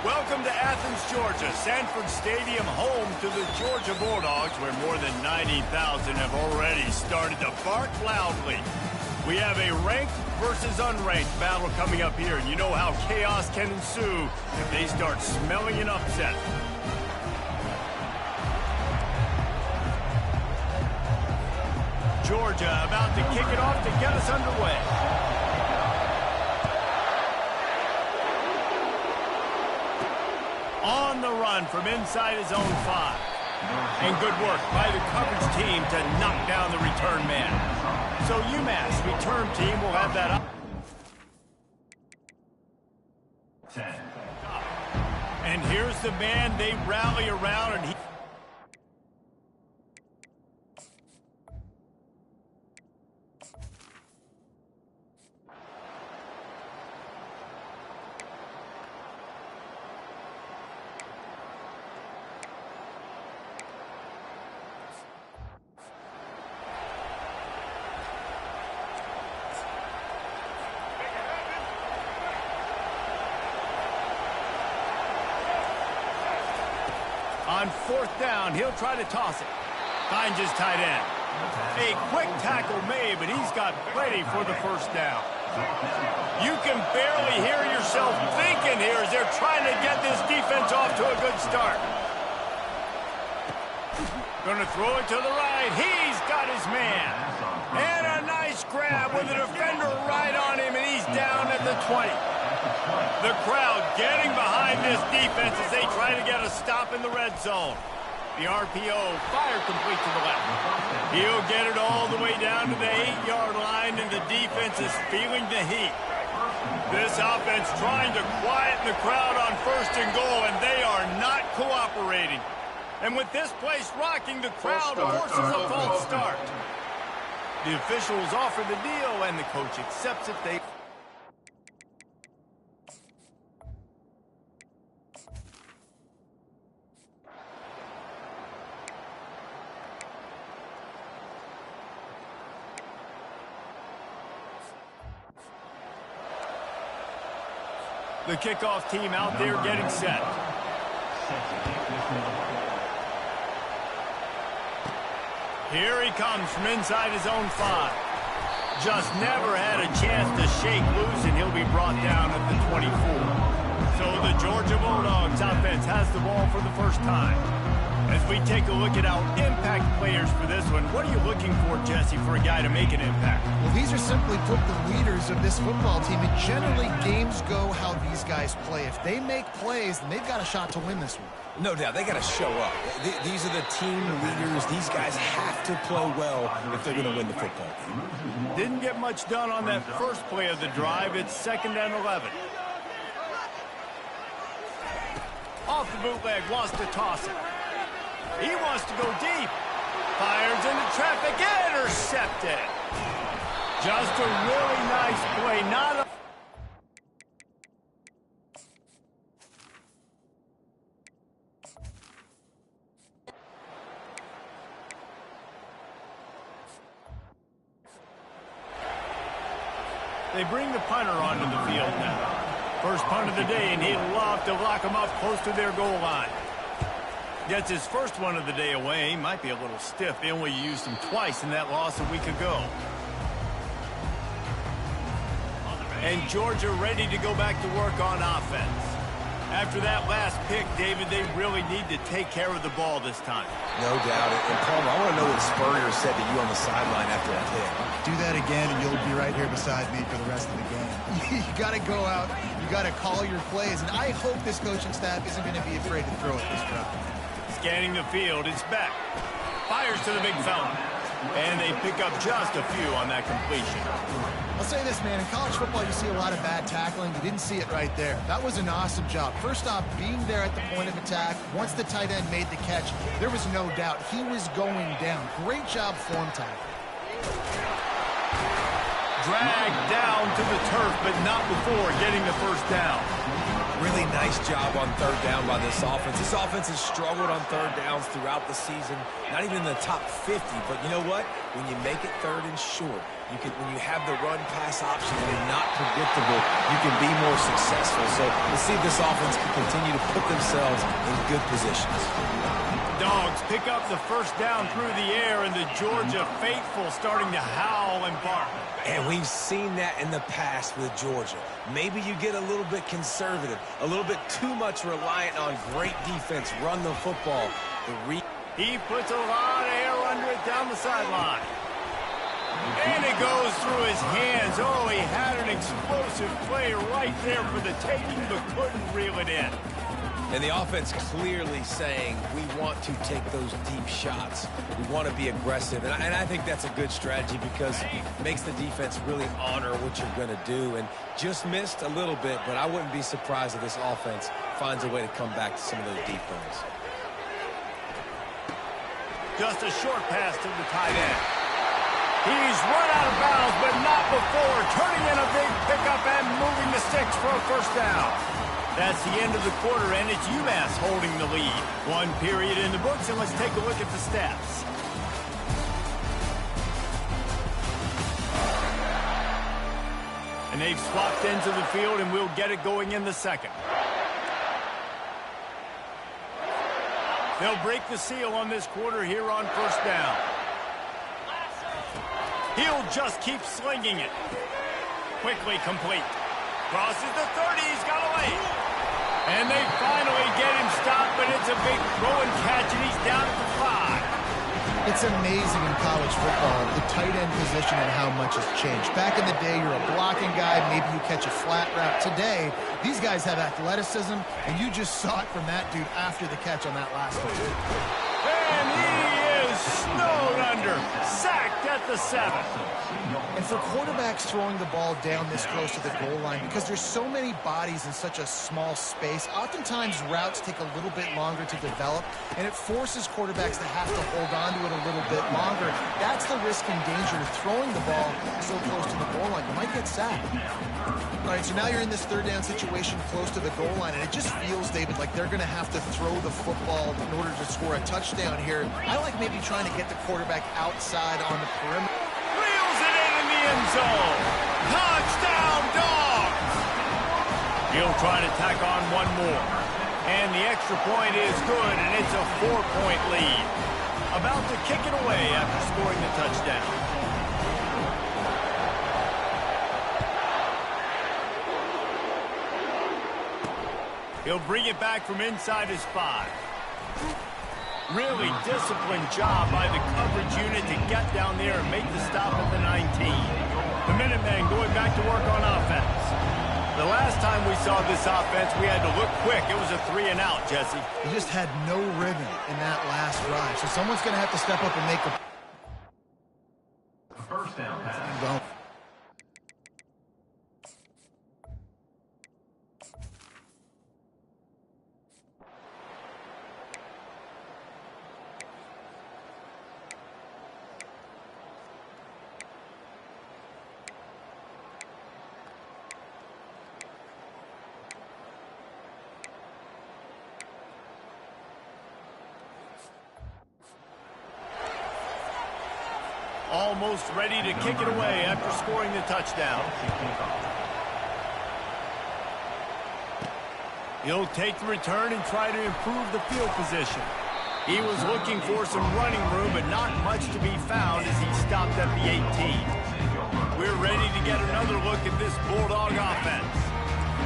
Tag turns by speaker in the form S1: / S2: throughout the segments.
S1: Welcome to Athens, Georgia, Sanford Stadium, home to the Georgia Bulldogs, where more than 90,000 have already started to bark loudly. We have a ranked versus unranked battle coming up here, and you know how chaos can ensue if they start smelling an upset. Georgia about to kick it off to get us underway. On the run from inside his own 5. And good work by the coverage team to knock down the return man. So UMASS return team will have that up.
S2: 10.
S1: And here's the man they rally around, and he... On 4th down, he'll try to toss it. Finds his tight end. A quick tackle made, but he's got plenty for the 1st down. You can barely hear yourself thinking here as they're trying to get this defense off to a good start. Going to throw it to the right. He's got his man. And a nice grab with a defender right on him, and he's down at the 20. The crowd getting behind this defense as they try to get a stop in the red zone. The RPO, fire complete to the left. He'll get it all the way down to the 8-yard line, and the defense is feeling the heat. This offense trying to quieten the crowd on 1st and goal, and they are not cooperating. And with this place rocking, the crowd forces a false start. The officials offer the deal, and the coach accepts it. The kickoff team out there getting set. Here he comes from inside his own 5. Just never had a chance to shake loose, and he'll be brought down at the 24. So the Georgia Bulldogs offense has the ball for the 1st time. As we take a look at our impact players for this one, what are you looking for, Jesse, for a guy to make an impact?
S3: Well, these are simply put the leaders of this football team, and generally games go how these guys play. If they make plays, then they've got a shot to win this one.
S4: No doubt, they got to show up. These are the team leaders. These guys have to play well if they're going to win the football game.
S1: Didn't get much done on that first play of the drive. It's 2nd and 11. Off the bootleg, wants to toss it. He wants to go deep. Fires into traffic, intercepted. Just a really nice play. Not a... They bring the punter onto the field now. First punt of the day, and he'd love to lock them up close to their goal line. Gets his first one of the day away. He might be a little stiff. They only used him twice in that loss a week ago. And Georgia ready to go back to work on offense. After that last pick, David, they really need to take care of the ball this time.
S4: No doubt. And Palmer, I want to know what Spurrier said to you on the sideline after that hit.
S3: Do that again, and you'll be right here beside me for the rest of the game. You got to go out. You got to call your plays, and I hope this coaching staff isn't going to be afraid to throw it this drive.
S1: Scanning the field, it's back. Fires to the big fella. And they pick up just a few on that completion.
S3: I'll say this, man. In college football, you see a lot of bad tackling. You didn't see it right there. That was an awesome job. First off, being there at the point of attack. Once the tight end made the catch, there was no doubt he was going down. Great job form tackle.
S1: Dragged down to the turf, but not before getting the 1st down.
S4: Really nice job on third down by this offense. This offense has struggled on third downs throughout the season, not even in the top 50. But you know what? When you make it third and short, when you have the run-pass option and you're not predictable, you can be more successful. So let's see if this offense can continue to put themselves in good positions.
S1: Dogs pick up the first down through the air, and the Georgia faithful starting to howl and bark.
S4: And we've seen that in the past with Georgia. Maybe you get a little bit conservative, a little bit too much reliant on great defense, run the football.
S1: He puts a lot of air under it down the sideline. And it goes through his hands. Oh, he had an explosive play right there for the taking, but couldn't reel it in.
S4: And the offense clearly saying, we want to take those deep shots. We want to be aggressive. And I think that's a good strategy because it makes the defense really honor what you're going to do. And just missed a little bit, but I wouldn't be surprised if this offense finds a way to come back to some of those deep runs.
S1: Just a short pass to the tight end. He's run out of bounds, but not before. Turning in a big pickup and moving the sticks for a first down. That's the end of the quarter, and it's UMass holding the lead. One period in the books, and let's take a look at the stats. And they've swapped into the field, and we'll get it going in the second. They'll break the seal on this quarter here on first down. He'll just keep slinging it. Quickly complete. Crosses the 30, he's got away. And they finally get him stopped, but it's a big throw and catch, and he's down at the 5.
S3: It's amazing in college football, the tight end position and how much has changed. Back in the day, you're a blocking guy, maybe you catch a flat route. Today, these guys have athleticism, and you just saw it from that dude after the catch on that last one.
S1: And he is snowed under, sacked at the 7.
S3: And for quarterbacks throwing the ball down this close to the goal line, because there's so many bodies in such a small space, oftentimes routes take a little bit longer to develop, and it forces quarterbacks to have to hold on to it a little bit longer. That's the risk and danger of throwing the ball so close to the goal line. You might get sacked. All right, so now you're in this third down situation close to the goal line, and it just feels, David, like they're going to have to throw the football in order to score a touchdown here. I like maybe trying to get the quarterback outside on the perimeter.
S1: Reels it in the end zone. Touchdown, Dogs! He'll try to tack on one more. And the extra point is good, and it's a 4-point lead. About to kick it away after scoring the touchdown. He'll bring it back from inside his 5. Really disciplined job by the coverage unit to get down there and make the stop at the 19. The Minutemen going back to work on offense. The last time we saw this offense, we had to look quick. It was a 3-and-out, Jesse.
S3: He just had no rhythm in that last drive. So someone's going to have to step up and make a first down pass.
S1: Almost ready to kick it away after scoring the touchdown. He'll take the return and try to improve the field position. He was looking for some running room, but not much to be found as he stopped at the 18. We're ready to get another look at this Bulldog offense.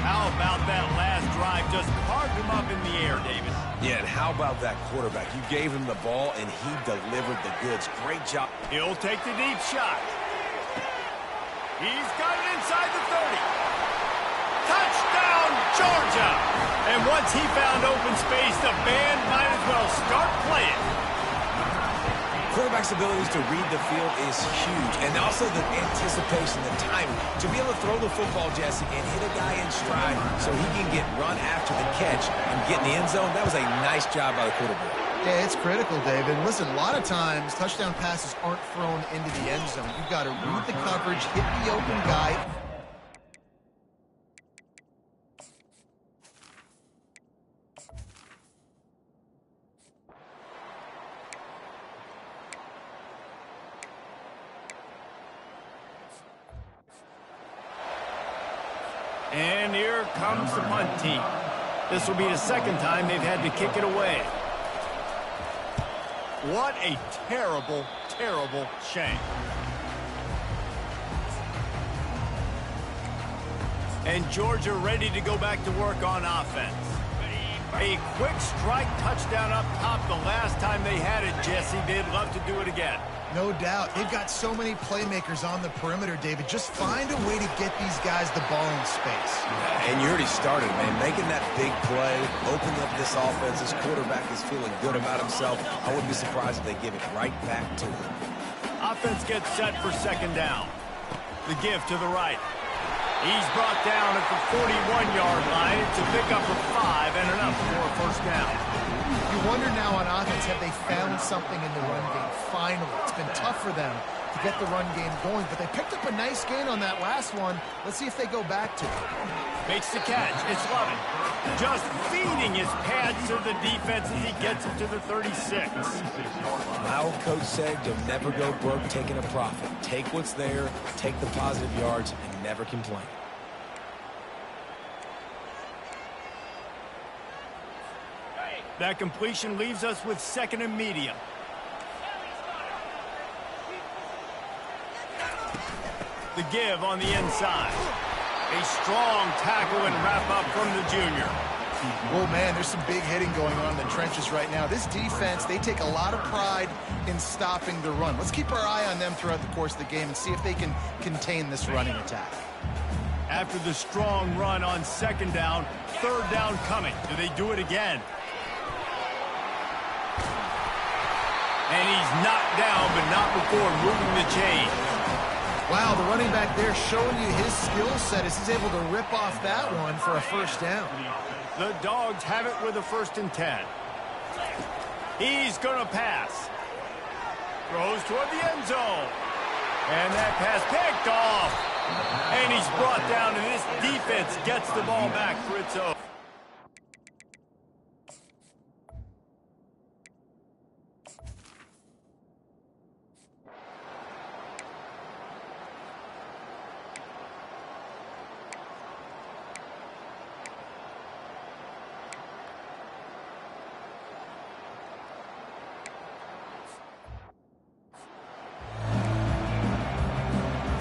S1: How about that last drive? Just carved him up in the air, David.
S4: Yeah, and how about that quarterback? You gave him the ball, and he delivered the goods. Great job.
S1: He'll take the deep shot. He's got it inside the 30. Touchdown, Georgia! And once he found open space, the band might as well start playing.
S4: Quarterback's abilities to read the field is huge, and also the anticipation, the timing. To be able to throw the football, Jesse, and hit a guy in stride so he can get run after the catch and get in the end zone, that was a nice job by the quarterback.
S3: Yeah, it's critical, David. Listen, a lot of times, touchdown passes aren't thrown into the end zone. You've got to read the coverage, hit the open guy.
S1: And here comes the punt team. This will be the second time they've had to kick it away. What a terrible, terrible shame. And Georgia ready to go back to work on offense. A quick strike touchdown up top the last time they had it, Jesse. They'd love to do it again.
S3: No doubt. They've got so many playmakers on the perimeter, David. Just find a way to get these guys the ball in space.
S4: And you already started, man. Making that big play, opening up this offense. This quarterback is feeling good about himself. I wouldn't be surprised if they give it right back to him.
S1: Offense gets set for second down. The give to the right. He's brought down at the 41-yard line. It's a pickup of 5 and enough for a first down.
S3: You wonder now on offense, have they found something in the run game? Finally. It's been tough for them to get the run game going, but they picked up a nice gain on that last one. Let's see if they go back to it.
S1: Makes the catch. It's Lovett. Just feeding his pads to the defense as he gets it to the 36.
S4: My old coach said you'll never go broke taking a profit. Take what's there, take the positive yards, and never complain.
S1: That completion leaves us with second and medium. The give on the inside. A strong tackle and wrap up from the junior.
S3: Oh, man, there's some big hitting going on in the trenches right now. This defense, they take a lot of pride in stopping the run. Let's keep our eye on them throughout the course of the game and see if they can contain this running attack.
S1: After the strong run on second down, third down coming. Do they do it again? And he's knocked down, but not before moving the chain.
S3: Wow, the running back there showing you his skill set as he's able to rip off that one for a first down.
S1: The Dogs have it with a 1st and 10. He's going to pass. Throws toward the end zone. And that pass picked off. And he's brought down, and this defense gets the ball back for its own.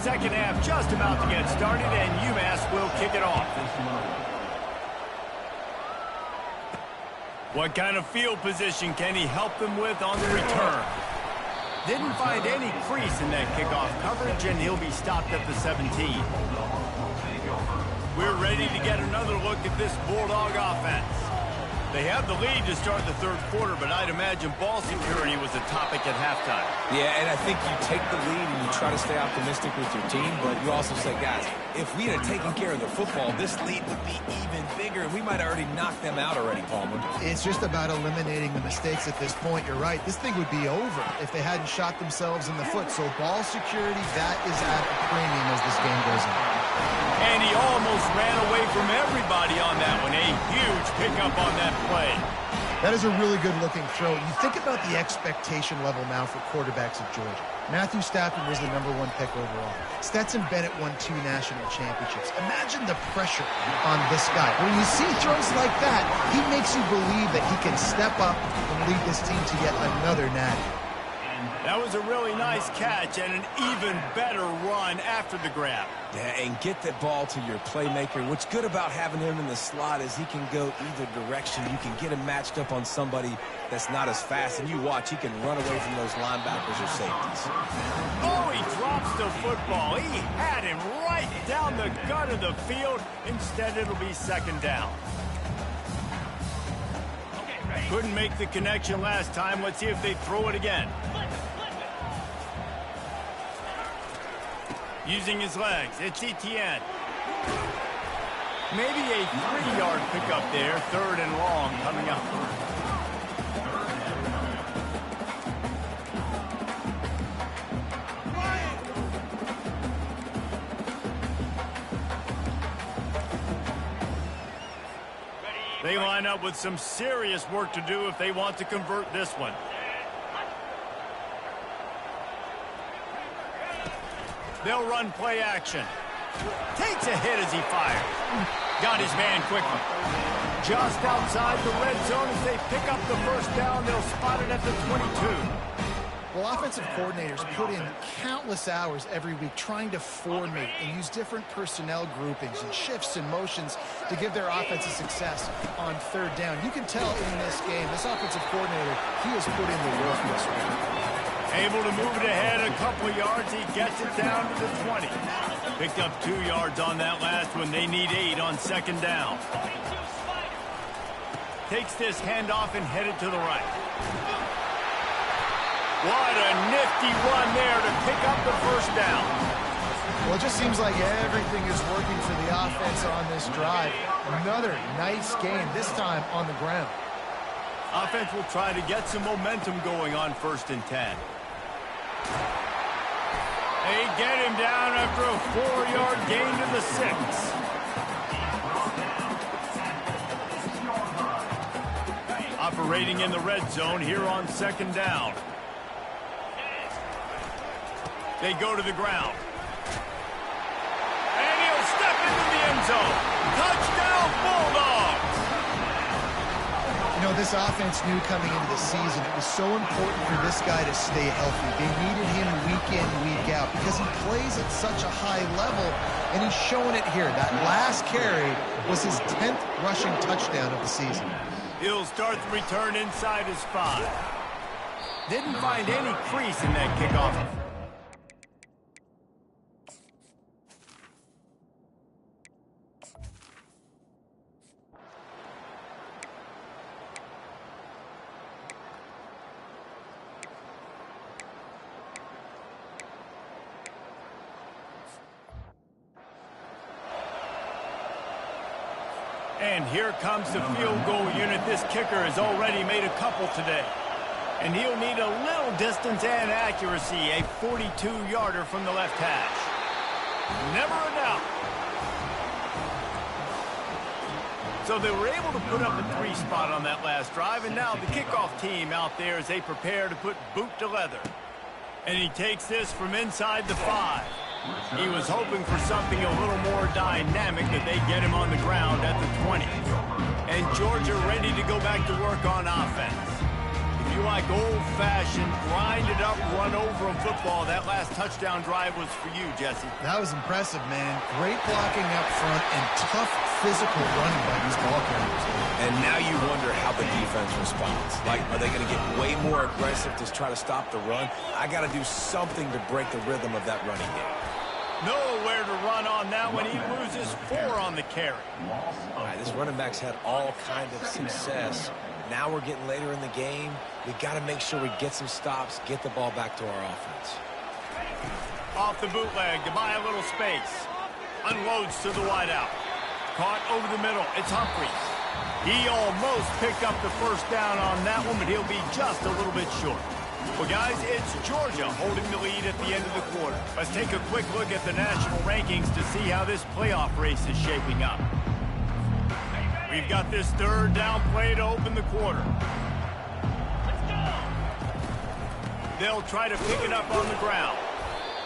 S1: Second half just about to get started, and UMass will kick it off. What kind of field position can he help them with on the return? Didn't find any crease in that kickoff coverage, and he'll be stopped at the 17. We're ready to get another look at this Bulldog offense. They have the lead to start the third quarter, but I'd imagine ball security was a topic at halftime.
S4: Yeah, and I think you take the lead and you try to stay optimistic with your team, but you also say, guys, if we had taken care of the football, this lead would be even bigger, and we might have already knocked them out already, Palmer.
S3: It's just about eliminating the mistakes at this point. You're right. This thing would be over if they hadn't shot themselves in the foot. So ball security, that is at a premium as this game goes on.
S1: And he almost ran away from everybody on that one. A huge pickup on that play.
S3: That is a really good-looking throw. You think about the expectation level now for quarterbacks at Georgia. Matthew Stafford was the #1 pick overall. Stetson Bennett won 2 national championships. Imagine the pressure on this guy. When you see throws like that, he makes you believe that he can step up and lead this team to yet another natty.
S1: That was a really nice catch and an even better run after the grab.
S4: Yeah, and get that ball to your playmaker. What's good about having him in the slot is he can go either direction. You can get him matched up on somebody that's not as fast, and you watch, he can run away from those linebackers or safeties.
S1: Oh, he drops the football. He had him right down the gut of the field. Instead, it'll be second down. Couldn't make the connection last time. Let's see if they throw it again. Using his legs, it's Etienne. Maybe a 3-yard pickup there, 3rd and long coming up. They line up with some serious work to do if they want to convert this one. They'll run play action. Takes a hit as he fires. Got his man quickly. Just outside the red zone as they pick up the first down. They'll spot it at the 22.
S3: Well, offensive coordinators put in countless hours every week trying to formate and use different personnel groupings and shifts and motions to give their offensive success on third down. You can tell in this game, this offensive coordinator, he has put in the work this week.
S1: Able to move it ahead a couple yards. He gets it down to the 20. Picked up 2 yards on that last one. They need 8 on second down. Takes this handoff and headed to the right. What a nifty run there to pick up the first down.
S3: Well, it just seems like everything is working for the offense on this drive. Another nice game, this time on the ground.
S1: Offense will try to get some momentum going on 1st and 10. They get him down after a 4-yard gain to the 6. Operating in the red zone here on second down. They go to the ground. And he'll step into the end zone. Touchdown, Bulldogs!
S3: You know, this offense knew coming into the season it was so important for this guy to stay healthy. They needed him week in, week out because he plays at such a high level, and he's showing it here. That last carry was his 10th rushing touchdown of the season.
S1: He'll start the return inside his 5. Didn't find any crease in that kickoff. And here comes the field goal unit. This kicker has already made a couple today. And he'll need a little distance and accuracy, a 42-yarder from the left hash. Never a doubt. So they were able to put up a 3 spot on that last drive, and now the kickoff team out there as they prepare to put boot to leather. And he takes this from inside the 5. He was hoping for something a little more dynamic, but they get him on the ground at the 20. And Georgia ready to go back to work on offense. If you like old-fashioned, grind-it-up, run-over football, that last touchdown drive was for you, Jesse.
S3: That was impressive, man. Great blocking up front and tough physical running by these ball carriers.
S4: And now you wonder how the defense responds. Like, are they going to get way more aggressive to try to stop the run? I got to do something to break the rhythm of that running game.
S1: Nowhere to run on that one. He loses 4 on the carry.
S4: All right, this running back's had all kind of success. Now we're getting later in the game. We got to make sure we get some stops, get the ball back to our offense.
S1: Off the bootleg to buy a little space. Unloads to the wideout. Caught over the middle. It's Humphries. He almost picked up the first down on that one, but he'll be just a little bit short. Well, guys, it's Georgia holding the lead at the end of the quarter. Let's take a quick look at the national rankings to see how this playoff race is shaping up. We've got this third down play to open the quarter. Let's go. They'll try to pick it up on the ground.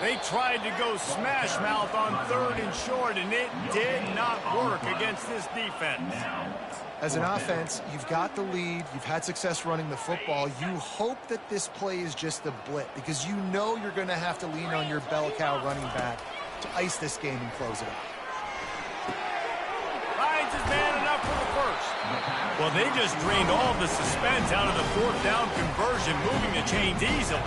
S1: They tried to go smash mouth on 3rd and short, and it did not work against this defense.
S3: As an offense, you've got the lead. You've had success running the football. You hope that this play is just a blip because you know you're going to have to lean on your bell cow running back to ice this game and close it up.
S1: Finds his man enough for the first. Well, they just drained all the suspense out of the 4th down conversion, moving the chains easily.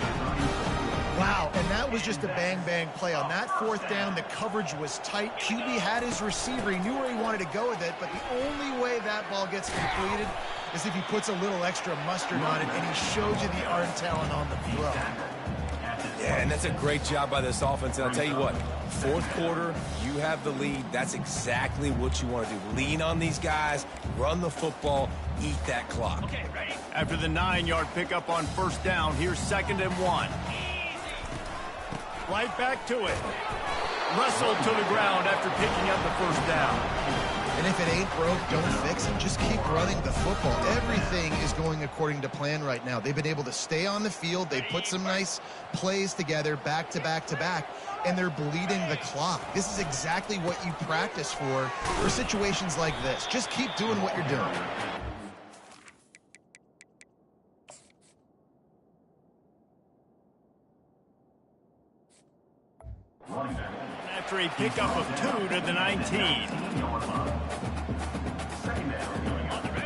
S3: Wow, and that was just a bang-bang play. On that 4th down, the coverage was tight. QB had his receiver. He knew where he wanted to go with it, but the only way that ball gets completed is if he puts a little extra mustard on it, and he shows you the arm talent on the throw.
S4: Yeah, and that's a great job by this offense. And I'll tell you what, 4th quarter, you have the lead. That's exactly what you want to do. Lean on these guys, run the football, eat that clock.
S1: Okay, ready? After the 9-yard pickup on 1st down, here's 2nd and 1. Right back to it. wrestled to the ground after picking up the first down.
S3: And if it ain't broke, don't fix it. Just keep running the football. Everything is going according to plan right now. They've been able to stay on the field. They put some nice plays together back to back to back, and they're bleeding the clock. This is exactly what you practice for situations like this. Just keep doing what you're doing.
S1: After a pickup of 2 to the 19.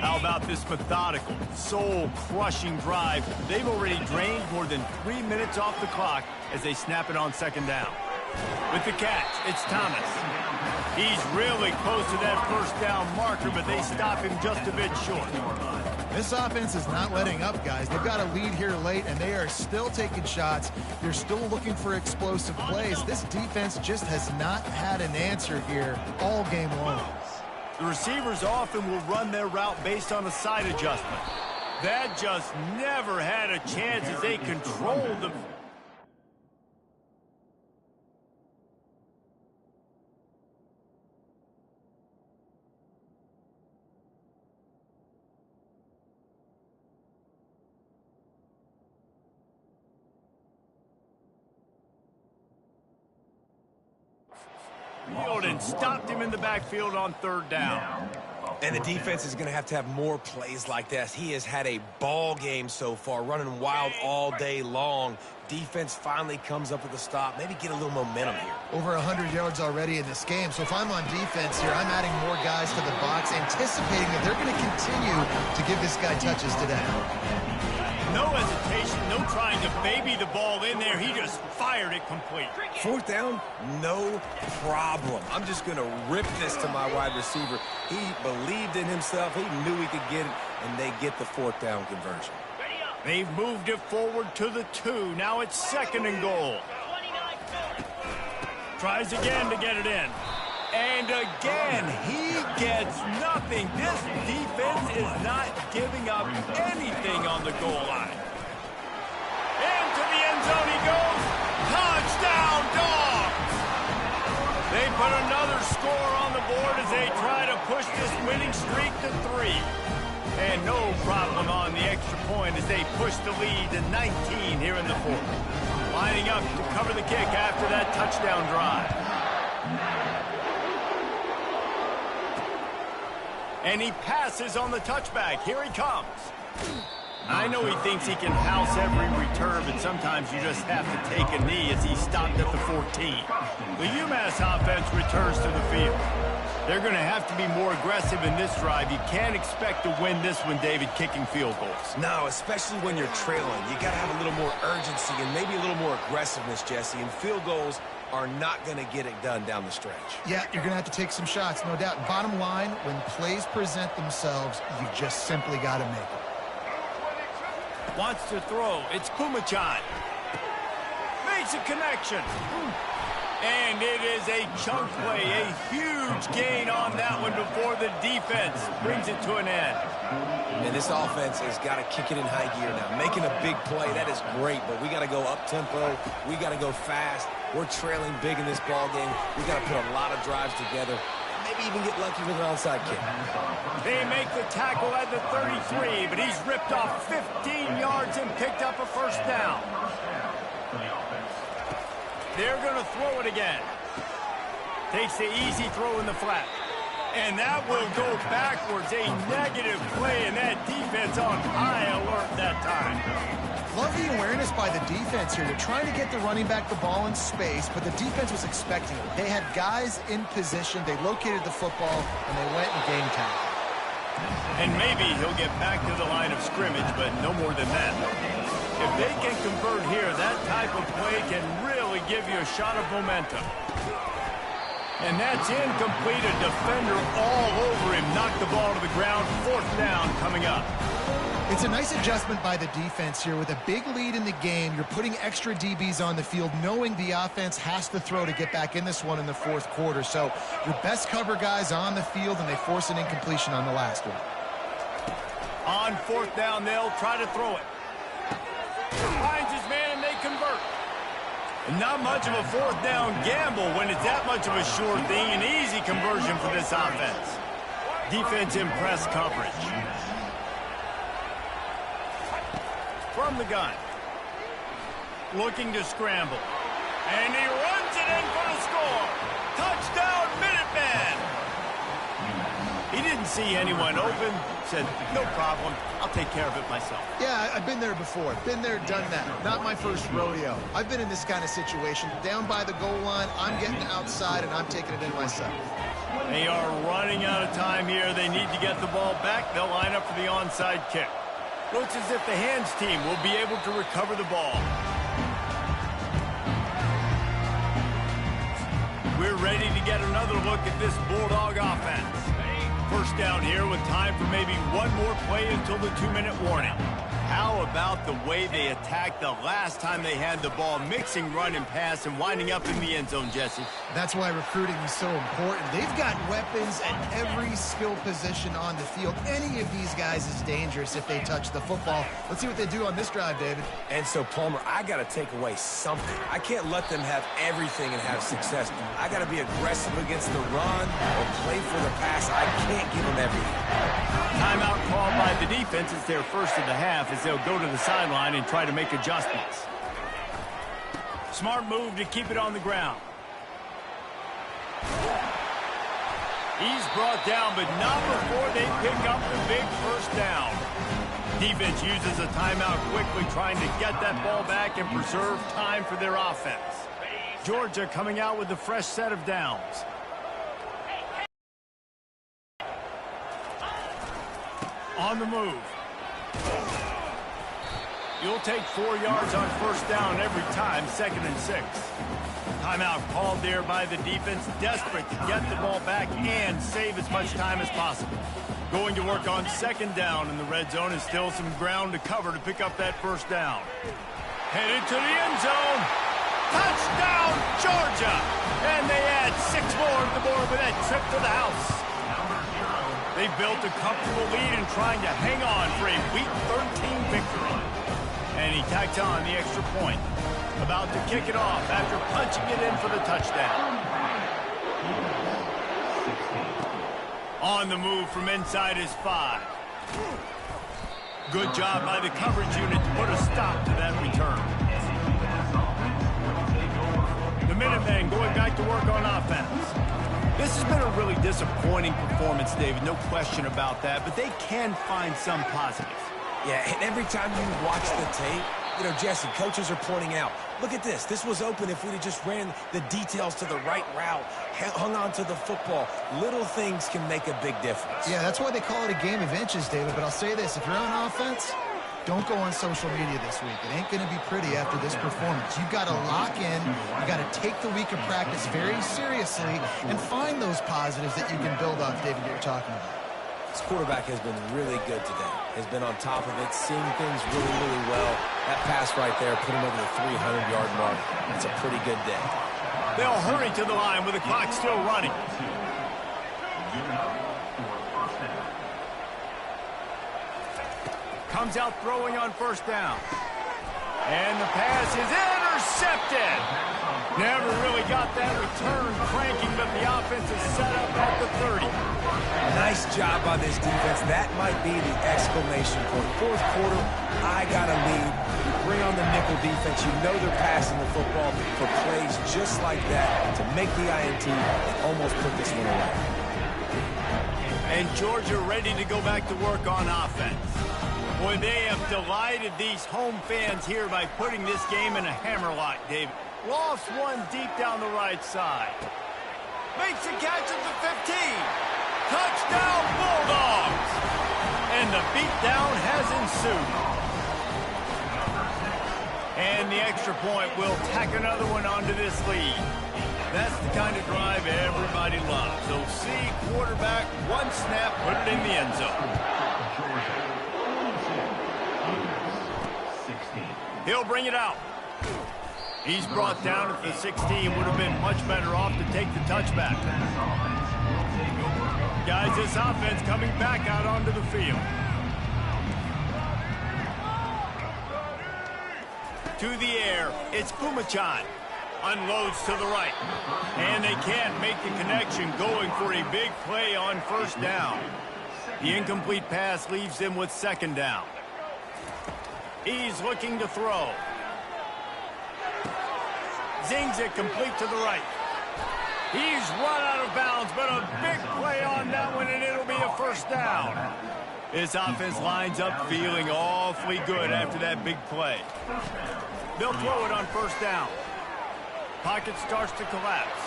S1: How about this methodical, soul-crushing drive? They've already drained more than 3 minutes off the clock as they snap it on second down. With the catch, it's Thomas. He's really close to that first down marker, but they stop him just a bit short.
S3: This offense is not letting up, guys. They've got a lead here late, and they are still taking shots. They're still looking for explosive plays. This defense just has not had an answer here all game long.
S1: The receivers often will run their route based on a side adjustment. That just never had a chance as they controlled the... and stopped him in the backfield on third down.
S4: And the defense is going to have more plays like this. He has had a ball game so far, running wild all day long. Defense finally comes up with a stop, maybe get a little momentum here.
S3: Over 100 yards already in this game. So if I'm on defense here, I'm adding more guys to the box, anticipating that they're going to continue to give this guy touches today.
S1: No hesitation, no trying to baby the ball in there. He just fired it complete.
S4: Fourth down, no problem. I'm just going to rip this to my wide receiver. He believed in himself. He knew he could get it, and they get the fourth down conversion.
S1: They've moved it forward to the 2. Now it's second and goal. Tries again to get it in. And again, he gets nothing. This defense is not giving up anything on the goal line. Into the end zone he goes. Touchdown, Dogs! They put another score on the board as they try to push this winning streak to 3. And no problem on the extra point as they push the lead to 19 here in the fourth. Lining up to cover the kick after that touchdown drive. And he passes on the touchback. Here he comes. I know he thinks he can house every return, but sometimes you just have to take a knee as he stopped at the 14. The UMASS offense returns to the field. They're going to have to be more aggressive in this drive. You can't expect to win this one, David, kicking field goals.
S4: No, especially when you're trailing. You got to have a little more urgency and maybe a little more aggressiveness, Jesse. And field goals are not going to get it done down the stretch.
S3: Yeah, you're going to have to take some shots, no doubt. Bottom line, when plays present themselves, you just simply got to make it.
S1: Wants to throw. It's Kumachan. Makes a connection. And it is a chunk play, a huge gain on that one before the defense brings it to an end.
S4: And this offense has got to kick it in high gear now. Making a big play, that is great, but we got to go up-tempo. We got to go fast. We're trailing big in this ball game. We got to put a lot of drives together. Maybe even get lucky with an onside kick.
S1: They make the tackle at the 33, but he's ripped off 15 yards and picked up a first down. They're going to throw it again. Takes the easy throw in the flat. And that will go backwards. A negative play, and that defense on high alert that time.
S3: Love the awareness by the defense here. They're trying to get the running back the ball in space, but the defense was expecting it. They had guys in position. They located the football, and they went and game time.
S1: And maybe he'll get back to the line of scrimmage, but no more than that. If they can convert here, that type of play can really give you a shot of momentum. And that's incomplete. A defender all over him. Knocked the ball to the ground. Fourth down coming up.
S3: It's a nice adjustment by the defense here. With a big lead in the game, you're putting extra DBs on the field, knowing the offense has to throw to get back in this one in the fourth quarter. So your best cover guys on the field, and they force an incompletion on the last one.
S1: On fourth down, they'll try to throw it. Finds his man, and they convert. And not much of a fourth down gamble when it's that much of a sure thing. An easy conversion for this offense. Defense in press coverage. From the gun. Looking to scramble. And he runs it in for the score. Touchdown, Minutemen! He didn't see anyone open. Said, no problem. I'll take care of it myself.
S3: Yeah, I've been there before. Been there, done that. Not my first rodeo. I've been in this kind of situation. Down by the goal line, I'm getting outside, and I'm taking it in myself.
S1: They are running out of time here. They need to get the ball back. They'll line up for the onside kick. Looks as if the hands team will be able to recover the ball. We're ready to get another look at this Bulldog offense. First down here with time for maybe one more play until the 2-minute warning. How about the way they attacked the last time they had the ball, mixing run and pass and winding up in the end zone, Jesse?
S3: That's why recruiting is so important. They've got weapons at every skill position on the field. Any of these guys is dangerous if they touch the football. Let's see what they do on this drive, David.
S4: And so, Palmer, I got to take away something. I can't let them have everything and have success. I got to be aggressive against the run or play for the pass. I can't give them everything.
S1: Timeout called by the defense. It's their first of the half as they'll go to the sideline and try to make adjustments. Smart move to keep it on the ground. He's brought down, but not before they pick up the big first down. Defense uses a timeout quickly, trying to get that ball back and preserve time for their offense. Georgia coming out with a fresh set of downs. On the move. You'll take 4 yards on first down every time, 2nd and 6. Timeout called there by the defense, desperate to get the ball back and save as much time as possible. Going to work on 2nd down in the red zone, and still some ground to cover to pick up that first down. Headed to the end zone. Touchdown, Georgia! And they add 6 more to the board with that trip to the house. They've built a comfortable lead and trying to hang on for a Week 13 victory. And he tacks on the extra point. About to kick it off after punching it in for the touchdown. On the move from inside his 5. Good job by the coverage unit to put a stop to that return. The Minutemen going back to work on offense. This has been a really disappointing performance, David, no question about that, but they can find some positives.
S4: Yeah, and every time you watch the tape, you know, Jesse, coaches are pointing out, look at this. This was open if we'd have just ran the details to the right route, hung on to the football. Little things can make a big difference.
S3: Yeah, that's why they call it a game of inches, David, but I'll say this. If you're on offense, don't go on social media this week. It ain't going to be pretty after this performance. You've got to lock in. You've got to take the week of practice very seriously and find those positives that you can build off, David, that you're talking about.
S4: This quarterback has been really good today. Has been on top of it, seeing things really, really well. That pass right there put him over the 300-yard mark. It's a pretty good day.
S1: They'll hurry to the line with the clock still running. Comes out throwing on first down. And the pass is intercepted. Never really got that return cranking, but the offense is set up at the 30.
S4: Nice job by this defense. That might be the exclamation point. Fourth quarter, I got a lead. You bring on the nickel defense. You know they're passing the football for plays just like that to make the INT and almost put this one away.
S1: And Georgia ready to go back to work on offense. Boy, they have delighted these home fans here by putting this game in a hammerlock, David. Lost one deep down the right side. Makes a catch at the 15. Touchdown, Bulldogs! And the beatdown has ensued. And the extra point will tack another one onto this lead. That's the kind of drive everybody loves. So see quarterback, one snap, put it in the end zone. He'll bring it out. He's brought down at the 16. Would have been much better off to take the touchback. Guys, this offense coming back out onto the field. To the air, it's Pumachan. Unloads to the right. And they can't make the connection, going for a big play on first down. The incomplete pass leaves him with second down. He's looking to throw. Zings it complete to the right. He's run out of bounds, but a big play on that one, and it'll be a first down. This offense lines up feeling awfully good after that big play. They'll throw it on first down. Pocket starts to collapse.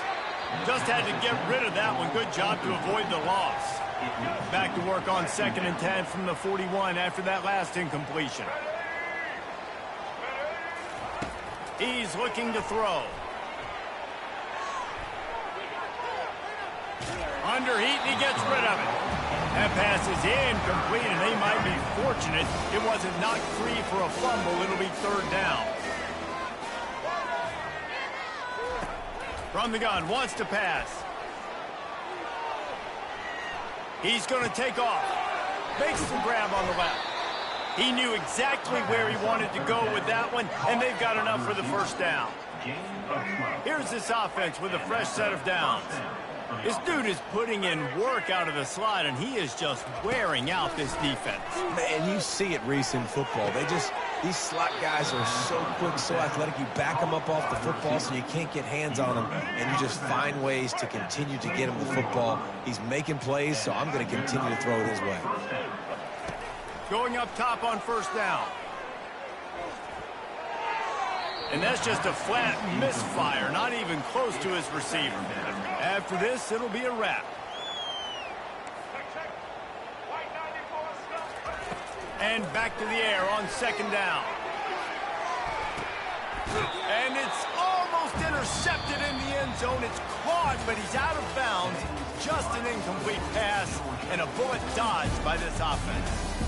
S1: Just had to get rid of that one. Good job to avoid the loss. Back to work on 2nd and 10 from the 41 after that last incompletion. He's looking to throw. Under heat, and he gets rid of it. That pass is incomplete, and they might be fortunate it wasn't knocked free for a fumble. It'll be third down. From the gun, wants to pass. He's going to take off. Makes the grab on the left. He knew exactly where he wanted to go with that one, and they've got enough for the first down. Here's this offense with a fresh set of downs. This dude is putting in work out of the slot, and he is just wearing out this defense.
S4: Man, you see it, Reese, in football. These slot guys are so quick, so athletic. You back them up off the football so you can't get hands on them, and you just find ways to continue to get him the football. He's making plays, so I'm going to continue to throw it his way.
S1: Going up top on first down. And that's just a flat misfire, not even close to his receiver. After this, it'll be a wrap. And back to the air on second down. And it's almost intercepted in the end zone. It's caught, but he's out of bounds. Just an incomplete pass and a bullet dodged by this offense.